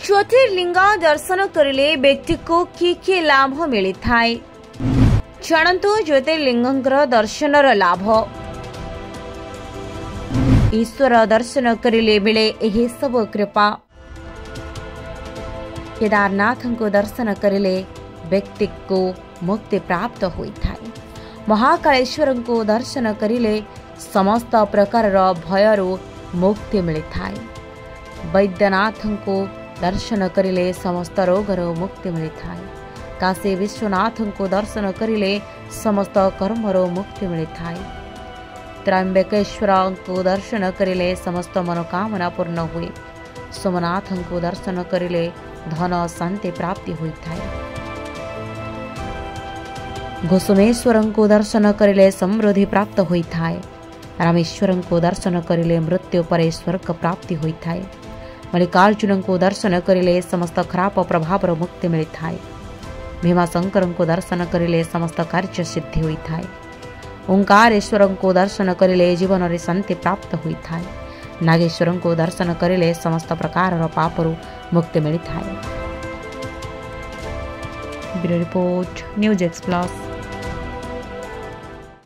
ज्योतिर्लिंग दर्शन करिले व्यक्ति को कि लाभ मिली थाए जानतु ज्योतिर्लिंगर दर्शनर लाभ। ईश्वर दर्शन करिले मिले एही सब कृपा। केदारनाथ को दर्शन करिले व्यक्ति को मुक्ति प्राप्त होइथाए। महाकालेश्वर को दर्शन करिले समस्त प्रकार भयरू मुक्ति मिलिथाए। वैद्यनाथ को दर्शन करिले समस्त रोगर मुक्ति मिलिथाए। काशी विश्वनाथ को दर्शन करिले समस्त कर्मर मुक्ति मिलिथाए। त्र्यंबकेश्वर को दर्शन करिले समस्त मनोकामना पूर्ण हुए। सोमनाथ को दर्शन करिले धन शांति प्राप्ति होइथाए। घोषमेश्वर को दर्शन करिले समृद्धि प्राप्त होइथाए। रामेश्वर को दर्शन करिले मृत्यु परे स्वर्ग प्राप्ति होइथाए। मल्लिकार्जुन को दर्शन करिले समस्त खराब प्रभाव मुक्ति मिलिथाए। भीमाशंकर को दर्शन करिले समस्त कार्य सिद्धि होइथाए। ओंकारेश्वर को दर्शन करिले जीवन रे शांति प्राप्त होइथाए। नागेश्वर को दर्शन करिले समस्त प्रकार पापरू मुक्ति मिलिथाए। Bureau report news express.